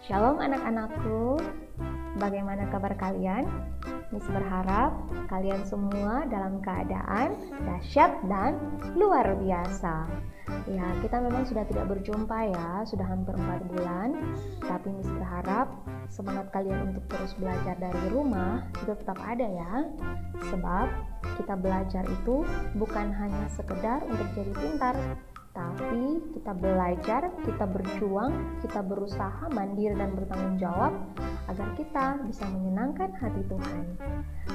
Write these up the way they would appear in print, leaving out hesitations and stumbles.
Shalom anak-anakku, bagaimana kabar kalian? Miss berharap kalian semua dalam keadaan dahsyat dan luar biasa. Ya, kita memang sudah tidak berjumpa ya, sudah hampir 4 bulan. Tapi Miss berharap semangat kalian untuk terus belajar dari rumah itu tetap ada ya. Sebab kita belajar itu bukan hanya sekedar untuk jadi pintar, tapi kita belajar, kita berjuang, kita berusaha mandiri dan bertanggung jawab agar kita bisa menyenangkan hati Tuhan.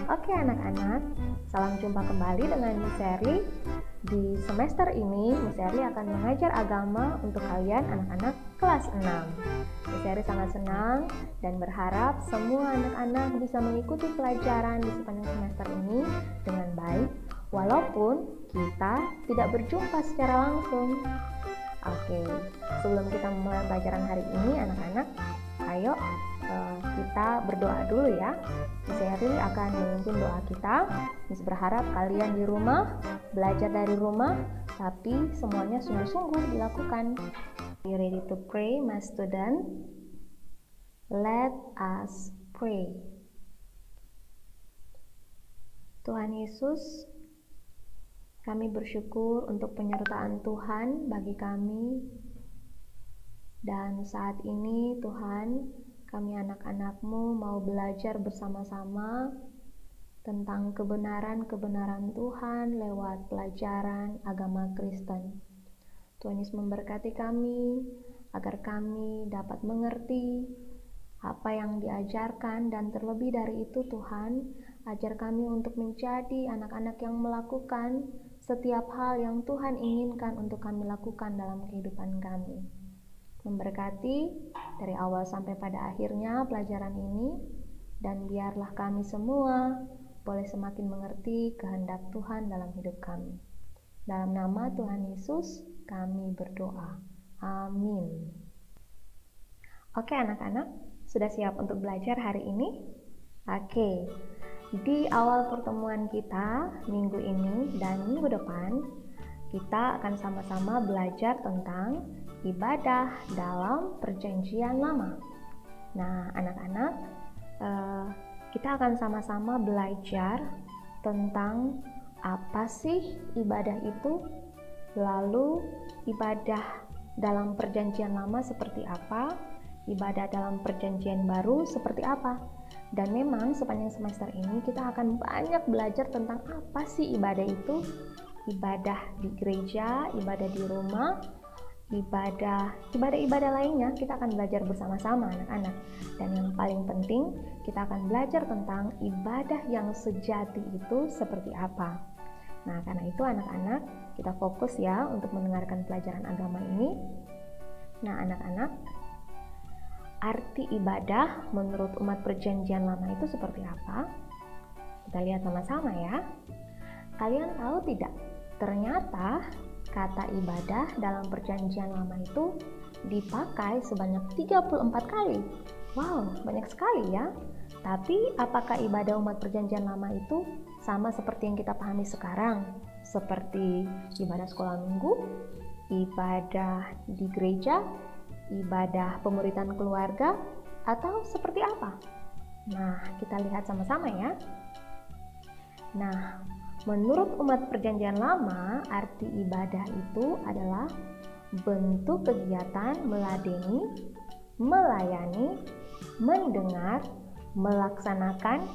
Oke anak-anak, salam jumpa kembali dengan Miss Sherly. Di semester ini, Miss Sherly akan mengajar agama untuk kalian anak-anak kelas 6. Miss Sherly sangat senang dan berharap semua anak-anak bisa mengikuti pelajaran di sepanjang semester ini dengan baik, walaupun kita tidak berjumpa secara langsung. Oke, sebelum kita memulai pelajaran hari ini anak-anak, ayo kita berdoa dulu ya. Miss Sherly akan memimpin doa kita. Miss berharap kalian di rumah belajar dari rumah, tapi semuanya sungguh-sungguh dilakukan. Are you ready to pray, my student? Let us pray. Tuhan Yesus, kami bersyukur untuk penyertaan Tuhan bagi kami. Dan saat ini Tuhan, kami anak-anak-Mu mau belajar bersama-sama tentang kebenaran-kebenaran Tuhan lewat pelajaran agama Kristen. Tuhan Yesus memberkati kami agar kami dapat mengerti apa yang diajarkan, dan terlebih dari itu Tuhan, ajar kami untuk menjadi anak-anak yang melakukan setiap hal yang Tuhan inginkan untuk kami lakukan dalam kehidupan kami. Memberkati dari awal sampai pada akhirnya pelajaran ini, dan biarlah kami semua boleh semakin mengerti kehendak Tuhan dalam hidup kami. Dalam nama Tuhan Yesus kami berdoa. Amin. Oke anak-anak, sudah siap untuk belajar hari ini? Oke. Di awal pertemuan kita minggu ini dan minggu depan, kita akan sama-sama belajar tentang ibadah dalam Perjanjian Lama. Nah, anak-anak, kita akan sama-sama belajar tentang apa sih ibadah itu, lalu ibadah dalam Perjanjian Lama seperti apa, ibadah dalam Perjanjian Baru seperti apa. Dan memang sepanjang semester ini kita akan banyak belajar tentang apa sih ibadah itu, ibadah di gereja, ibadah di rumah, ibadah lainnya kita akan belajar bersama-sama anak-anak. Dan yang paling penting, kita akan belajar tentang ibadah yang sejati itu seperti apa. Nah, karena itu anak-anak, kita fokus ya untuk mendengarkan pelajaran agama ini. Nah, anak-anak, arti ibadah menurut umat Perjanjian Lama itu seperti apa? Kita lihat sama-sama ya. Kalian tahu tidak? Ternyata kata ibadah dalam Perjanjian Lama itu dipakai sebanyak 34 kali. Wow, banyak sekali ya. Tapi apakah ibadah umat Perjanjian Lama itu sama seperti yang kita pahami sekarang? Seperti ibadah sekolah minggu, ibadah di gereja, ibadah pemuritan keluarga, atau seperti apa? Nah, kita lihat sama-sama ya. Nah, menurut umat Perjanjian Lama, arti ibadah itu adalah bentuk kegiatan meladeni, melayani, mendengar, melaksanakan,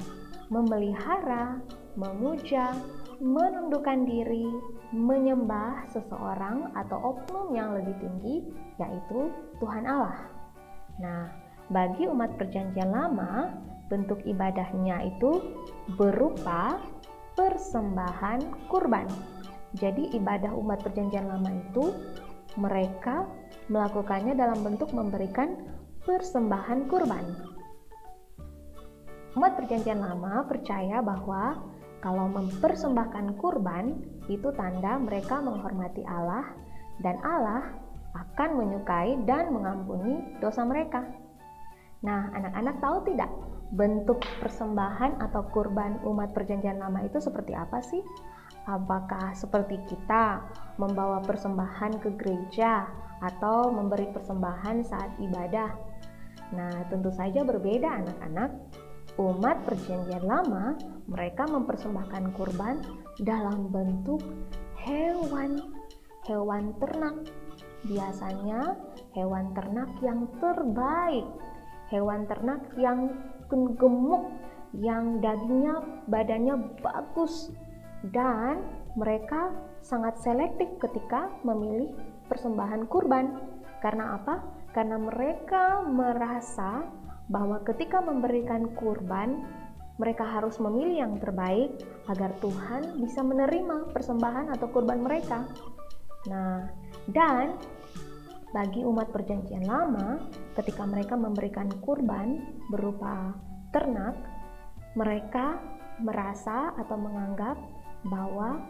memelihara, memuja, menundukkan diri, menyembah seseorang atau oknum yang lebih tinggi, yaitu Tuhan Allah. Nah, bagi umat Perjanjian Lama, bentuk ibadahnya itu berupa persembahan kurban. Jadi ibadah umat Perjanjian Lama itu mereka melakukannya dalam bentuk memberikan persembahan kurban. Umat Perjanjian Lama percaya bahwa kalau mempersembahkan kurban itu tanda mereka menghormati Allah, dan Allah akan menyukai dan mengampuni dosa mereka. Nah, anak-anak tahu tidak bentuk persembahan atau kurban umat Perjanjian Lama itu seperti apa sih? Apakah seperti kita membawa persembahan ke gereja atau memberi persembahan saat ibadah? Nah, tentu saja berbeda anak-anak. Umat Perjanjian Lama, mereka mempersembahkan kurban dalam bentuk hewan ternak. Biasanya hewan ternak yang terbaik, hewan ternak yang gemuk, yang dagingnya, badannya bagus, dan mereka sangat selektif ketika memilih persembahan kurban. Karena apa? Karena mereka merasa bahwa ketika memberikan kurban, mereka harus memilih yang terbaik agar Tuhan bisa menerima persembahan atau kurban mereka. Nah, dan bagi umat Perjanjian Lama, ketika mereka memberikan kurban berupa ternak, mereka merasa atau menganggap bahwa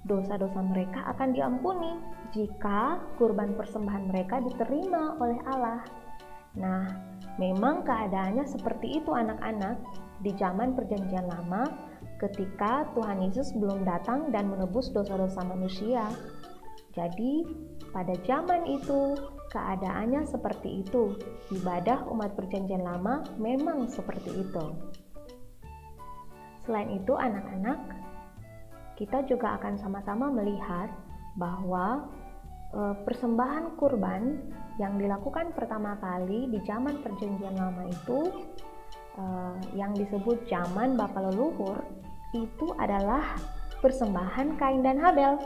dosa-dosa mereka akan diampuni jika kurban persembahan mereka diterima oleh Allah. Nah, memang keadaannya seperti itu anak-anak di zaman Perjanjian Lama ketika Tuhan Yesus belum datang dan menebus dosa-dosa manusia. Jadi, pada zaman itu keadaannya seperti itu. Ibadah umat Perjanjian Lama memang seperti itu. Selain itu anak-anak, kita juga akan sama-sama melihat bahwa persembahan kurban yang dilakukan pertama kali di zaman Perjanjian Lama itu yang disebut zaman Bapa Leluhur itu adalah persembahan Kain dan Habel.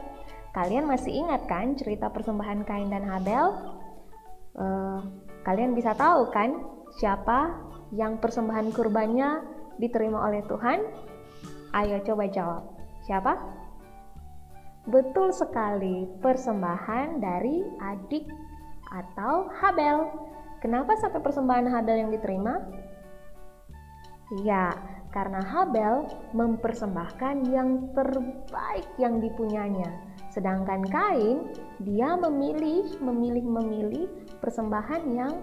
Kalian masih ingat kan cerita persembahan Kain dan Habel? Kalian bisa tahu kan siapa yang persembahan kurbannya diterima oleh Tuhan? Ayo coba jawab. Siapa? Betul sekali, persembahan dari adik atau Habel. Kenapa sampai persembahan Habel yang diterima? Ya, karena Habel mempersembahkan yang terbaik yang dipunyanya. Sedangkan Kain, dia memilih persembahan yang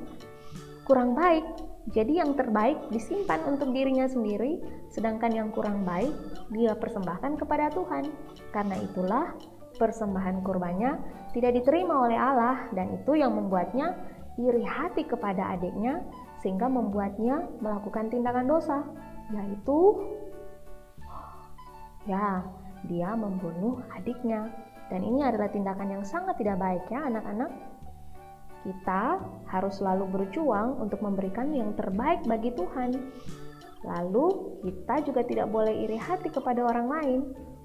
kurang baik. Jadi yang terbaik disimpan untuk dirinya sendiri, sedangkan yang kurang baik dia persembahkan kepada Tuhan. Karena itulah persembahan kurbannya tidak diterima oleh Allah, dan itu yang membuatnya iri hati kepada adiknya sehingga membuatnya melakukan tindakan dosa, yaitu dia membunuh adiknya. Dan ini adalah tindakan yang sangat tidak baik ya anak-anak. Kita harus selalu berjuang untuk memberikan yang terbaik bagi Tuhan. Lalu kita juga tidak boleh iri hati kepada orang lain.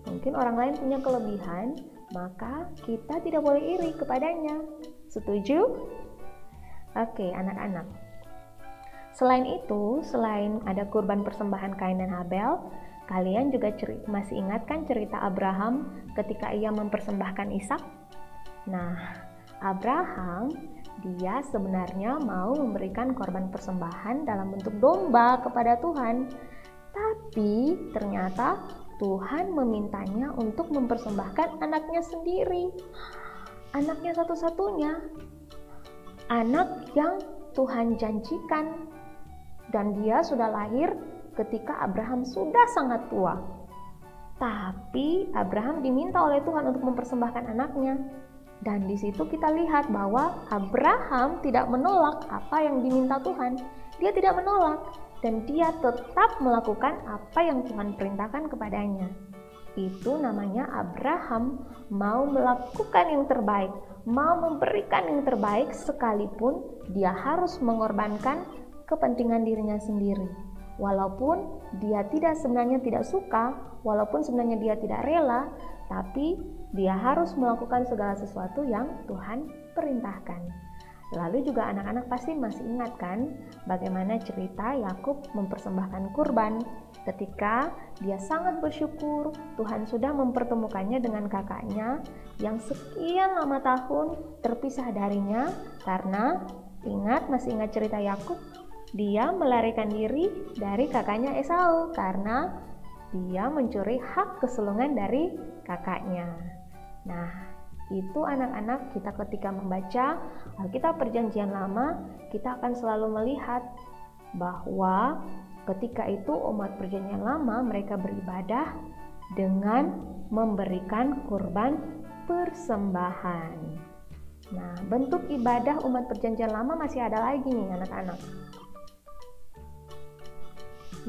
Mungkin orang lain punya kelebihan, maka kita tidak boleh iri kepadanya. Setuju? Oke, anak-anak. Selain itu, selain ada kurban persembahan Kain dan Habel, kalian juga masih ingat kan cerita Abraham ketika ia mempersembahkan Ishak? Nah, Abraham dia sebenarnya mau memberikan korban persembahan dalam bentuk domba kepada Tuhan. Tapi ternyata Tuhan memintanya untuk mempersembahkan anaknya sendiri. Anaknya satu-satunya. Anak yang Tuhan janjikan. Dan dia sudah lahir ketika Abraham sudah sangat tua. Tapi Abraham diminta oleh Tuhan untuk mempersembahkan anaknya. Dan di situ kita lihat bahwa Abraham tidak menolak apa yang diminta Tuhan. Dia tidak menolak dan dia tetap melakukan apa yang Tuhan perintahkan kepadanya. Itu namanya Abraham mau melakukan yang terbaik, mau memberikan yang terbaik sekalipun dia harus mengorbankan kepentingan dirinya sendiri. Walaupun dia sebenarnya tidak suka, walaupun sebenarnya dia tidak rela, tapi dia harus melakukan segala sesuatu yang Tuhan perintahkan. Lalu juga anak-anak pasti masih ingat kan bagaimana cerita Yakub mempersembahkan kurban ketika dia sangat bersyukur Tuhan sudah mempertemukannya dengan kakaknya yang sekian lama tahun terpisah darinya. Karena masih ingat cerita Yakub, dia melarikan diri dari kakaknya Esau karena dia mencuri hak kesulungan dari kakaknya. Nah, itu anak-anak kita ketika membaca Alkitab Perjanjian Lama, kita akan selalu melihat bahwa ketika itu umat Perjanjian Lama mereka beribadah dengan memberikan kurban persembahan. Nah, bentuk ibadah umat Perjanjian Lama masih ada lagi nih anak-anak.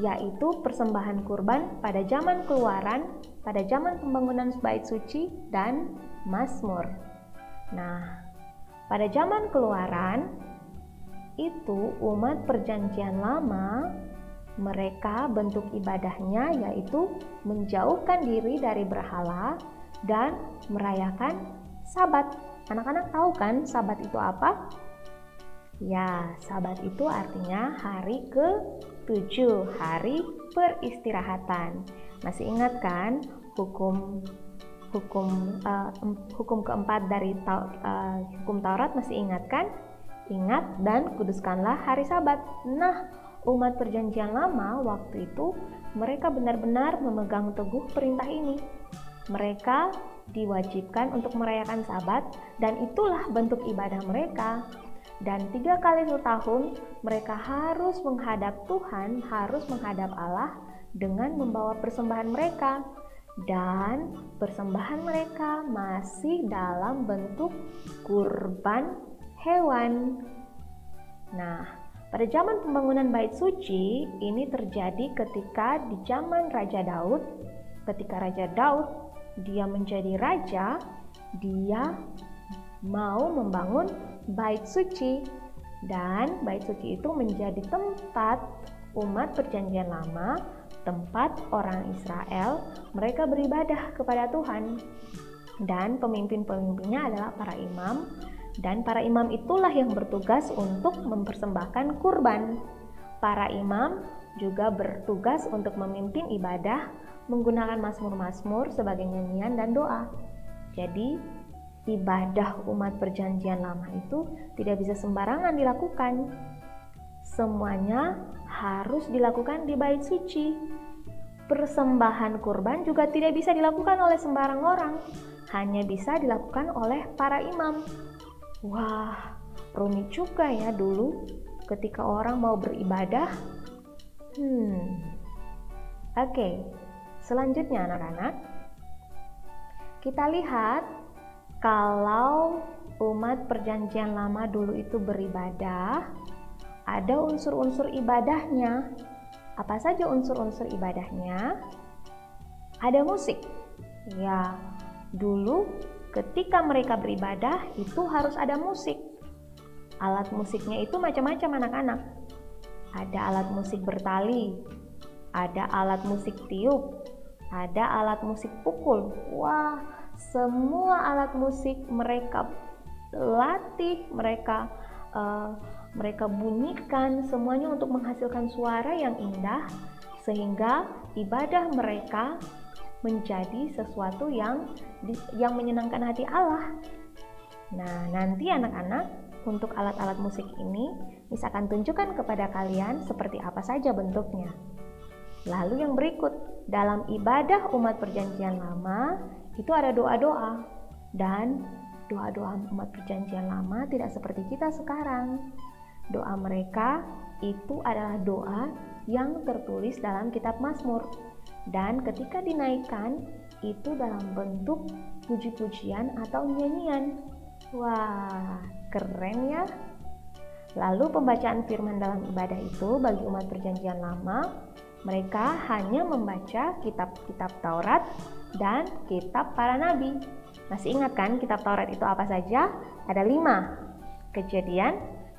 yaitu persembahan kurban pada zaman keluaran, pada zaman pembangunan bait suci dan Mazmur. Nah, pada zaman keluaran itu umat perjanjian lama, mereka bentuk ibadahnya yaitu menjauhkan diri dari berhala dan merayakan Sabat. Anak-anak tahu kan Sabat itu apa? Ya, Sabat itu artinya hari ke-7, hari peristirahatan. Masih ingat kan hukum keempat dari hukum Taurat, masih ingat kan? Ingat dan kuduskanlah hari Sabat. Nah, umat perjanjian lama waktu itu mereka benar-benar memegang teguh perintah ini. Mereka diwajibkan untuk merayakan Sabat dan itulah bentuk ibadah mereka. Dan 3 kali setahun mereka harus menghadap Tuhan, harus menghadap Allah dengan membawa persembahan mereka. Dan persembahan mereka masih dalam bentuk kurban hewan. Nah, pada zaman pembangunan bait suci ini terjadi ketika di zaman Raja Daud. Ketika Raja Daud dia menjadi raja, dia mau membangun bait suci, dan bait suci itu menjadi tempat umat perjanjian lama, tempat orang Israel mereka beribadah kepada Tuhan. Dan pemimpin-pemimpinnya adalah para imam, dan para imam itulah yang bertugas untuk mempersembahkan kurban. Para imam juga bertugas untuk memimpin ibadah menggunakan mazmur-mazmur sebagai nyanyian dan doa. Jadi ibadah umat perjanjian lama itu tidak bisa sembarangan dilakukan. Semuanya harus dilakukan di bait suci. Persembahan kurban juga tidak bisa dilakukan oleh sembarang orang, hanya bisa dilakukan oleh para imam. Wah, rumit juga ya dulu ketika orang mau beribadah. Oke, selanjutnya anak-anak, kita lihat kalau umat perjanjian lama dulu itu beribadah, ada unsur-unsur ibadahnya. Apa saja unsur-unsur ibadahnya? Ada musik. Ya, dulu ketika mereka beribadah itu harus ada musik. Alat musiknya itu macam-macam anak-anak. Ada alat musik bertali, ada alat musik tiup, ada alat musik pukul. Wah, semua alat musik mereka latih, mereka bunyikan semuanya untuk menghasilkan suara yang indah sehingga ibadah mereka menjadi sesuatu yang menyenangkan hati Allah. Nah, nanti anak-anak untuk alat-alat musik ini Miss akan tunjukkan kepada kalian seperti apa saja bentuknya. Lalu yang berikut, dalam ibadah umat perjanjian lama itu ada doa-doa, dan doa-doa umat perjanjian lama tidak seperti kita sekarang. Doa mereka itu adalah doa yang tertulis dalam kitab Mazmur, dan ketika dinaikkan itu dalam bentuk puji-pujian atau nyanyian. Wah, keren ya. Lalu pembacaan firman dalam ibadah itu bagi umat perjanjian lama, mereka hanya membaca kitab-kitab Taurat dan kitab para nabi. Masih ingat kan kitab Taurat itu apa saja? Ada 5. Kejadian,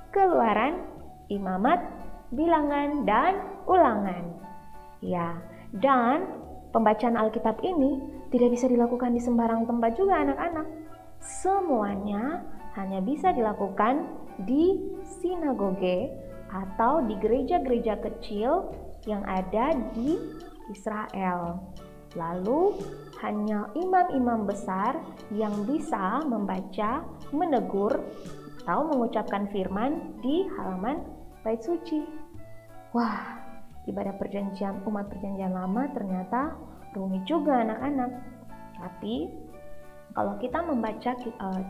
Keluaran, Imamat, Bilangan, dan Ulangan. Ya, dan pembacaan Alkitab ini tidak bisa dilakukan di sembarang tempat juga anak-anak. Semuanya hanya bisa dilakukan di sinagoge atau di gereja-gereja kecil yang ada di Israel. Lalu hanya imam-imam besar yang bisa membaca, menegur, atau mengucapkan firman di halaman bait suci. Wah, ibadah umat perjanjian lama ternyata rumit juga anak-anak. Tapi kalau kita membaca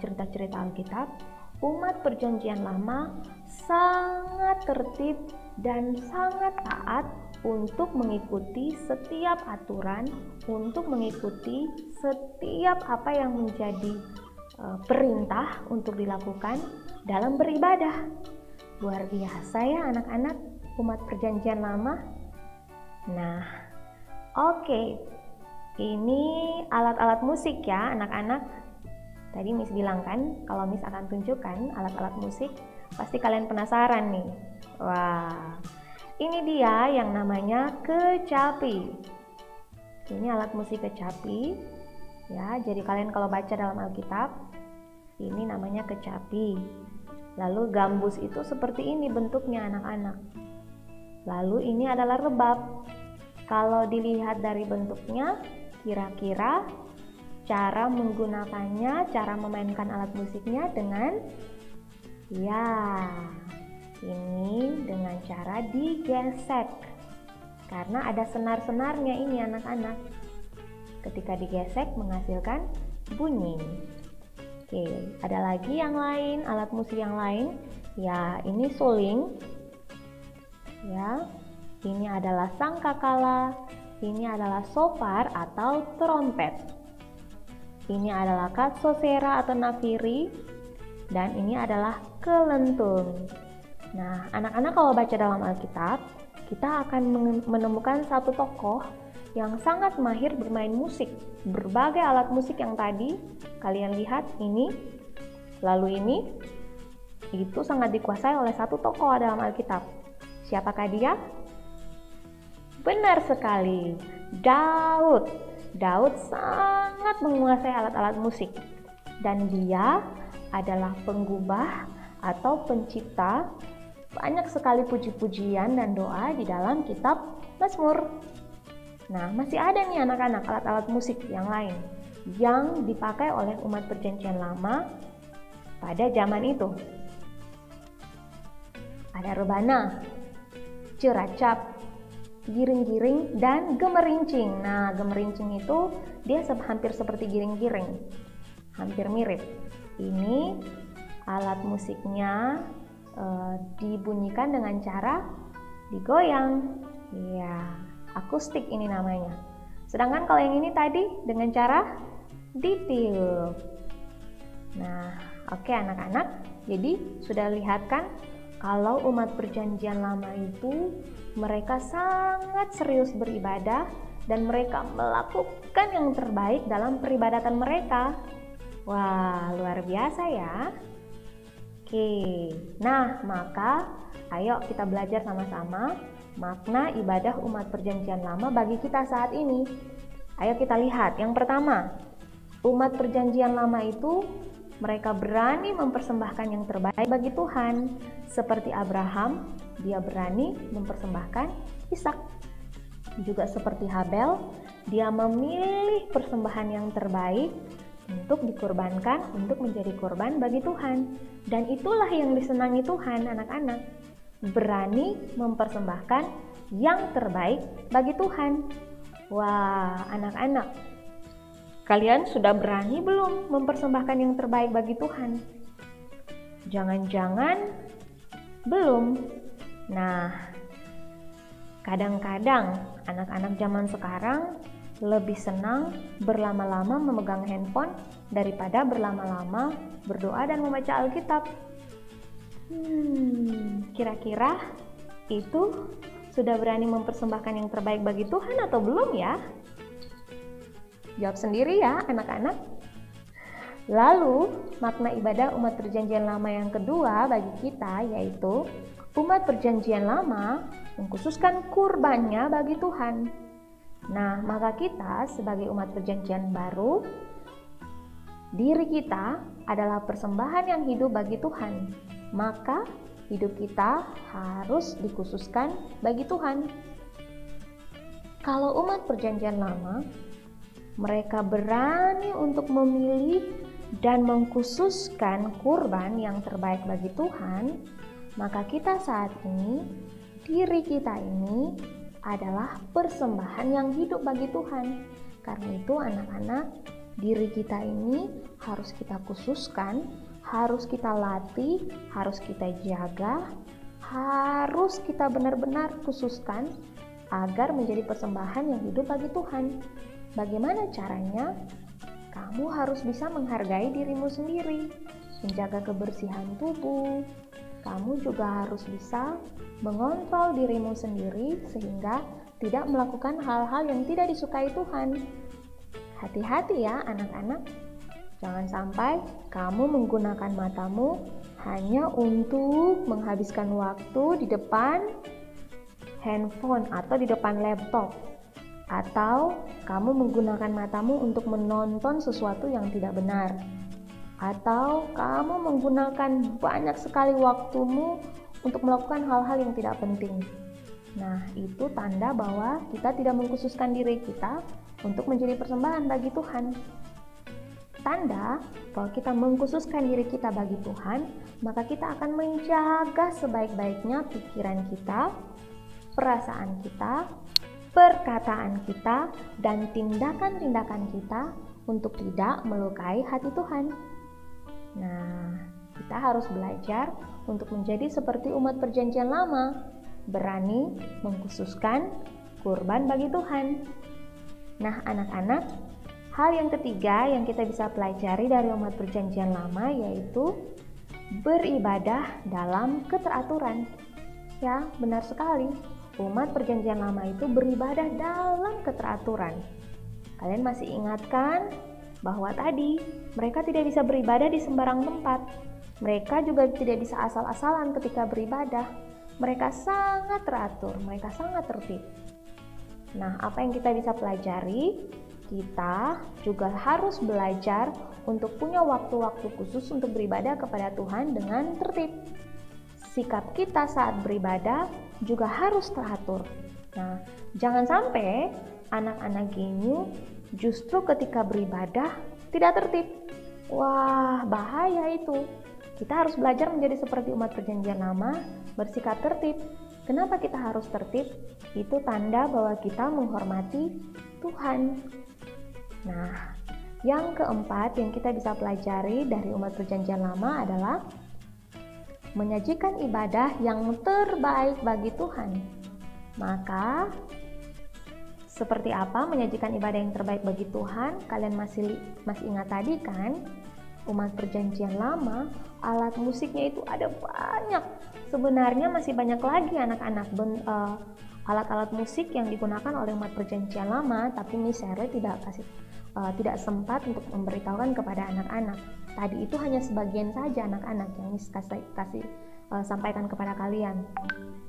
cerita-cerita Alkitab, umat perjanjian lama sangat tertib dan sangat taat untuk mengikuti setiap aturan, untuk mengikuti setiap apa yang menjadi perintah untuk dilakukan dalam beribadah. Luar biasa ya anak-anak, umat perjanjian lama. Nah, oke. Ini alat-alat musik ya anak-anak. Tadi Miss bilang kan kalau Miss akan tunjukkan alat-alat musik. Pasti kalian penasaran nih. Wah, ini dia yang namanya kecapi. Ini alat musik kecapi. Ya, jadi kalian kalau baca dalam Alkitab, ini namanya kecapi. Lalu gambus itu seperti ini bentuknya anak-anak. Lalu ini adalah rebab. Kalau dilihat dari bentuknya, kira-kira cara menggunakannya, cara memainkan alat musiknya dengan ini dengan cara digesek. Karena ada senar-senarnya ini anak-anak. Ketika digesek menghasilkan bunyi. Oke, ada lagi yang lain, alat musik yang lain. Ya, ini suling. Ya, ini adalah sangkakala. Ini adalah shofar atau trompet. Ini adalah katsosera atau nafiri. Dan ini adalah kelentung. Nah, anak-anak kalau baca dalam Alkitab, kita akan menemukan satu tokoh yang sangat mahir bermain musik. Berbagai alat musik yang tadi kalian lihat ini, lalu ini, itu sangat dikuasai oleh satu tokoh dalam Alkitab. Siapakah dia? Benar sekali, Daud. Daud sangat menguasai alat-alat musik. Dan dia adalah penggubah atau pencipta banyak sekali puji-pujian dan doa di dalam kitab Mazmur. Nah, masih ada nih anak-anak alat-alat musik yang lain yang dipakai oleh umat perjanjian lama pada zaman itu. Ada rebana, ciracap, giring-giring, dan gemerincing. Nah, gemerincing itu dia hampir seperti giring-giring, hampir mirip. Ini alat musiknya dibunyikan dengan cara digoyang. Ya, akustik ini namanya. Sedangkan kalau yang ini tadi dengan cara ditiup. Nah, oke anak-anak. Jadi sudah lihat kan kalau umat perjanjian lama itu mereka sangat serius beribadah dan mereka melakukan yang terbaik dalam peribadatan mereka. Wah, luar biasa ya. Oke, nah maka ayo kita belajar sama-sama makna ibadah umat perjanjian lama bagi kita saat ini. Ayo kita lihat, yang pertama, umat perjanjian lama itu mereka berani mempersembahkan yang terbaik bagi Tuhan. Seperti Abraham, dia berani mempersembahkan Ishak. Juga seperti Habel, dia memilih persembahan yang terbaik untuk dikorbankan, untuk menjadi korban bagi Tuhan. Dan itulah yang disenangi Tuhan, anak-anak. Berani mempersembahkan yang terbaik bagi Tuhan. Wah, anak-anak, kalian sudah berani belum mempersembahkan yang terbaik bagi Tuhan? Jangan-jangan belum. Nah, kadang-kadang anak-anak zaman sekarang lebih senang berlama-lama memegang handphone daripada berlama-lama berdoa dan membaca Alkitab. Kira-kira itu sudah berani mempersembahkan yang terbaik bagi Tuhan atau belum ya? Jawab sendiri ya anak-anak. Lalu makna ibadah umat perjanjian lama yang kedua bagi kita yaitu umat perjanjian lama mengkhususkan kurbannya bagi Tuhan. Nah, maka kita sebagai umat perjanjian baru, diri kita adalah persembahan yang hidup bagi Tuhan. Maka hidup kita harus dikhususkan bagi Tuhan. Kalau umat perjanjian lama, mereka berani untuk memilih dan mengkhususkan kurban yang terbaik bagi Tuhan, maka kita saat ini, diri kita ini adalah persembahan yang hidup bagi Tuhan. Karena itu anak-anak, diri kita ini harus kita khususkan, harus kita latih, harus kita jaga, harus kita benar-benar khususkan agar menjadi persembahan yang hidup bagi Tuhan. Bagaimana caranya? Kamu harus bisa menghargai dirimu sendiri, menjaga kebersihan tubuh, kamu juga harus bisa mengontrol dirimu sendiri sehingga tidak melakukan hal-hal yang tidak disukai Tuhan. Hati-hati ya anak-anak, jangan sampai kamu menggunakan matamu hanya untuk menghabiskan waktu di depan handphone atau di depan laptop, atau kamu menggunakan matamu untuk menonton sesuatu yang tidak benar, atau kamu menggunakan banyak sekali waktumu untuk melakukan hal-hal yang tidak penting. Nah, itu tanda bahwa kita tidak mengkhususkan diri kita untuk menjadi persembahan bagi Tuhan. Tanda bahwa kita mengkhususkan diri kita bagi Tuhan, maka kita akan menjaga sebaik-baiknya pikiran kita, perasaan kita, perkataan kita, dan tindakan-tindakan kita untuk tidak melukai hati Tuhan. Nah, kita harus belajar untuk menjadi seperti umat perjanjian lama, berani mengkhususkan kurban bagi Tuhan. Nah, anak-anak, hal yang ketiga yang kita bisa pelajari dari umat perjanjian lama yaitu beribadah dalam keteraturan. Ya, benar sekali. Umat perjanjian lama itu beribadah dalam keteraturan. Kalian masih ingatkan bahwa tadi mereka tidak bisa beribadah di sembarang tempat. Mereka juga tidak bisa asal-asalan ketika beribadah. Mereka sangat teratur, mereka sangat tertib. Nah, apa yang kita bisa pelajari? Kita juga harus belajar untuk punya waktu-waktu khusus untuk beribadah kepada Tuhan dengan tertib. Sikap kita saat beribadah juga harus teratur. Nah, jangan sampai anak-anak Ginyu justru ketika beribadah tidak tertib. Wah, bahaya itu. Kita harus belajar menjadi seperti umat perjanjian lama, bersikap tertib. Kenapa kita harus tertib? Itu tanda bahwa kita menghormati Tuhan. Nah, yang keempat yang kita bisa pelajari dari umat perjanjian lama adalah menyajikan ibadah yang terbaik bagi Tuhan. Maka, seperti apa menyajikan ibadah yang terbaik bagi Tuhan? Kalian masih ingat tadi kan? Umat perjanjian lama, alat musiknya itu ada banyak. Sebenarnya masih banyak lagi anak-anak alat-alat musik yang digunakan oleh umat perjanjian lama, tapi Miss Shirley tidak sempat untuk memberitahukan kepada anak-anak. Tadi itu hanya sebagian saja anak-anak yang Miss sampaikan kepada kalian.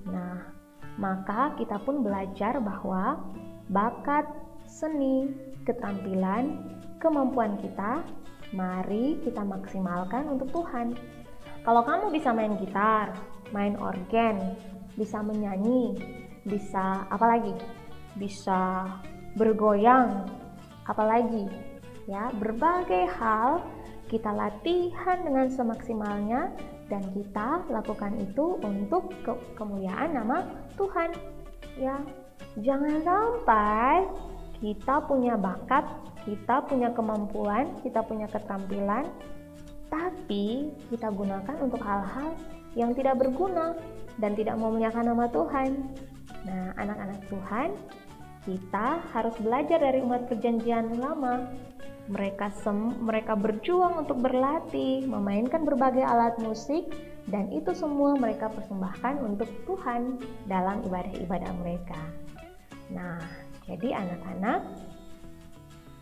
Nah, maka kita pun belajar bahwa bakat, seni, keterampilan, kemampuan kita, mari kita maksimalkan untuk Tuhan. Kalau kamu bisa main gitar, main organ, bisa menyanyi, bisa apalagi? Bisa bergoyang, apalagi? Ya, berbagai hal kita latihan dengan semaksimalnya dan kita lakukan itu untuk kemuliaan nama Tuhan. Ya, jangan sampai kita punya bakat, kita punya kemampuan, kita punya keterampilan, tapi kita gunakan untuk hal-hal yang tidak berguna dan tidak memuliakan nama Tuhan. Nah, anak-anak Tuhan, kita harus belajar dari umat perjanjian lama. Mereka berjuang untuk berlatih, memainkan berbagai alat musik, dan itu semua mereka persembahkan untuk Tuhan dalam ibadah-ibadah mereka. Nah, jadi anak-anak,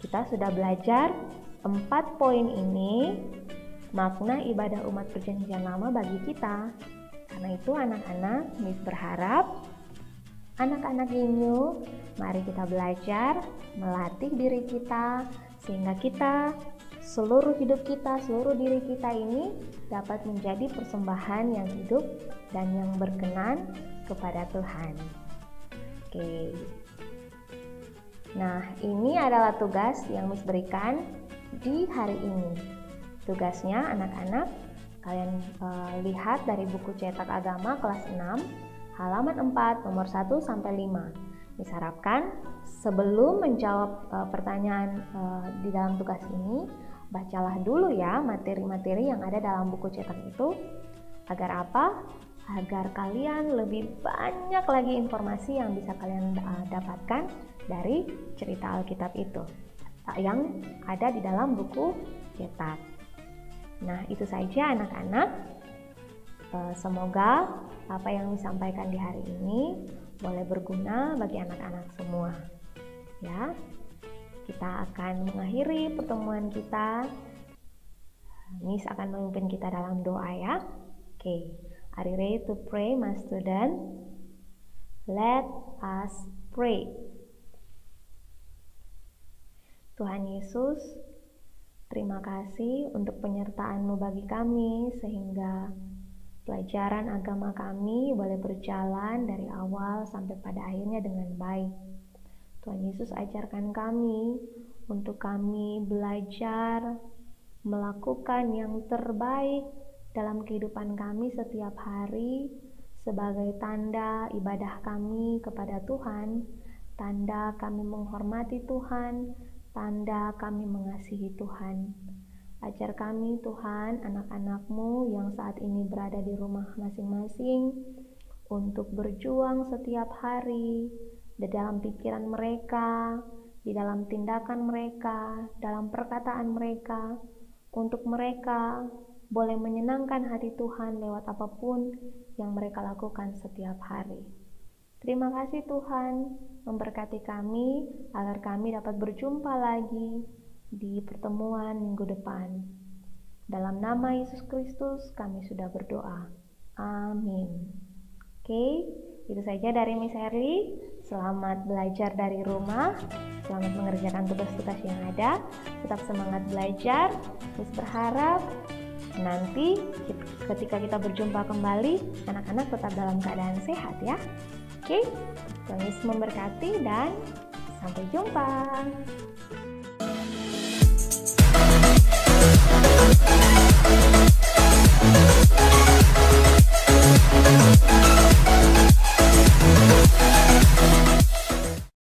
kita sudah belajar 4 poin ini, makna ibadah umat perjanjian lama bagi kita. Karena itu anak-anak, Miss berharap anak-anak Ginyu, mari kita belajar melatih diri kita sehingga kita, seluruh hidup kita, seluruh diri kita ini dapat menjadi persembahan yang hidup dan yang berkenan kepada Tuhan. Oke. Nah, ini adalah tugas yang Miss berikan di hari ini. Tugasnya anak-anak, kalian lihat dari buku cetak agama kelas 6, halaman 4, nomor 1 sampai 5. Miss harapkan sebelum menjawab pertanyaan di dalam tugas ini, bacalah dulu ya materi-materi yang ada dalam buku cetak itu. Agar apa? Agar kalian lebih banyak lagi informasi yang bisa kalian dapatkan dari cerita Alkitab itu yang ada di dalam buku cetak. Nah, itu saja anak-anak. Semoga apa yang disampaikan di hari ini boleh berguna bagi anak-anak semua. Ya, kita akan mengakhiri pertemuan kita. Miss akan memimpin kita dalam doa ya. Oke, are you ready to pray, my student? Let us pray. Tuhan Yesus, terima kasih untuk penyertaan-Mu bagi kami sehingga pelajaran agama kami boleh berjalan dari awal sampai pada akhirnya dengan baik. Tuhan Yesus, ajarkan kami untuk kami belajar melakukan yang terbaik dalam kehidupan kami setiap hari sebagai tanda ibadah kami kepada Tuhan, tanda kami menghormati Tuhan, tanda kami mengasihi Tuhan. Ajar kami Tuhan, anak-anak-Mu yang saat ini berada di rumah masing-masing untuk berjuang setiap hari di dalam pikiran mereka, di dalam tindakan mereka, dalam perkataan mereka, untuk mereka boleh menyenangkan hati Tuhan lewat apapun yang mereka lakukan setiap hari. Terima kasih Tuhan, memberkati kami agar kami dapat berjumpa lagi di pertemuan minggu depan. Dalam nama Yesus Kristus kami sudah berdoa. Amin. Oke, itu saja dari Miss Herli. Selamat belajar dari rumah. Selamat mengerjakan tugas-tugas yang ada. Tetap semangat belajar. Miss berharap nanti ketika kita berjumpa kembali, anak-anak tetap dalam keadaan sehat ya. Oke, Tuhan Yesus memberkati dan sampai jumpa.